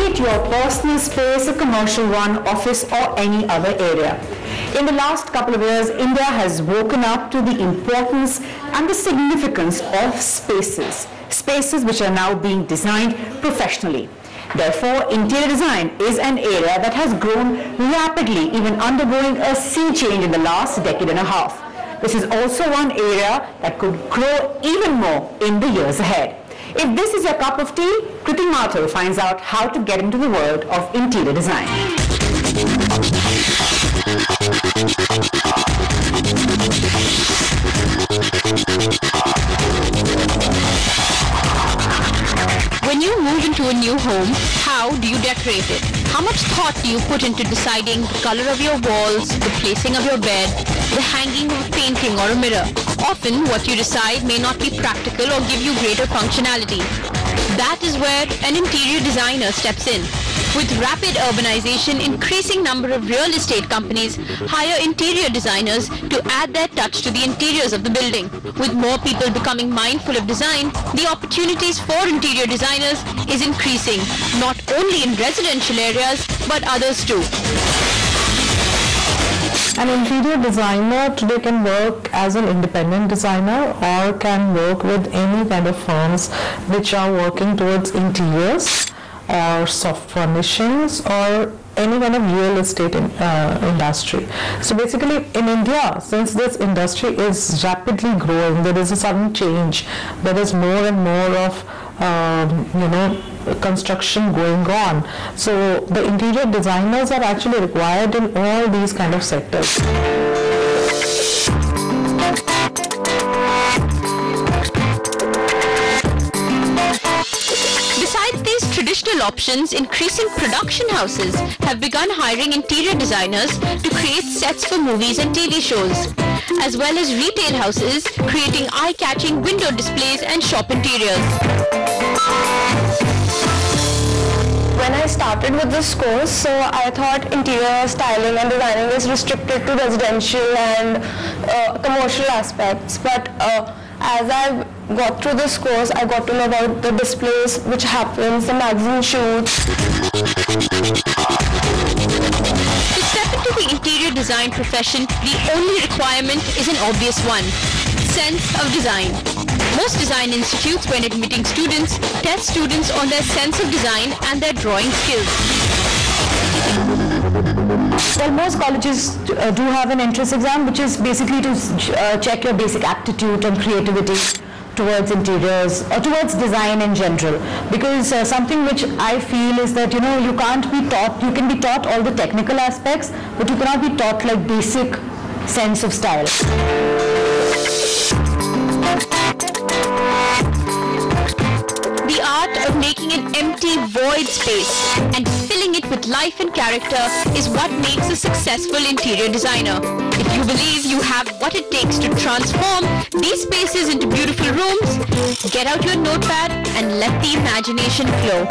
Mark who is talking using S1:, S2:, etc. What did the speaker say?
S1: it your personal space, a commercial one, office or any other area. In the last couple of years, India has woken up to the importance and the significance of spaces. Spaces which are now being designed professionally. Therefore, interior design is an area that has grown rapidly, even undergoing a sea change in the last decade and a half. This is also one area that could grow even more in the years ahead. If this is your cup of tea, Kriti Mathur finds out how to get into the world of interior design.
S2: When you move into a new home, how do you decorate it? How much thought do you put into deciding the color of your walls, the placing of your bed, the hanging of a painting or a mirror? Often, what you decide may not be practical or give you greater functionality. That is where an interior designer steps in. With rapid urbanization, increasing number of real estate companies hire interior designers to add their touch to the interiors of the building. With more people becoming mindful of design, the opportunities for interior designers is increasing, not only in residential areas, but others too.
S3: An interior designer today can work as an independent designer or can work with any kind of firms which are working towards interiors or soft furnishings or any kind of real estate industry. So basically in India, since this industry is rapidly growing, there is a sudden change. There is more and more of construction going on. So the interior designers are actually required in all these kind of sectors.
S2: Besides these traditional options, increasing production houses have begun hiring interior designers to create sets for movies and TV shows, as well as retail houses creating eye-catching window displays and shop interiors.
S4: When I started with this course, so I thought interior styling and designing is restricted to residential and commercial aspects, but as I got through this course, I got to know about the displays which happens, the magazine shoots.
S2: To step into the interior design profession, the only requirement is an obvious one: sense of design. Most design institutes, when admitting students, test students on their sense of design and their drawing skills.
S1: Well, most colleges do have an entrance exam, which is basically to check your basic aptitude and creativity towards interiors or towards design in general. Because something which I feel is that, you can't be taught, you can be taught all the technical aspects, but you cannot be taught like basic sense of style.
S2: The art of making an empty void space and filling it with life and character is what makes a successful interior designer. If you believe you have what it takes to transform these spaces into beautiful rooms, get out your notepad and let the imagination flow.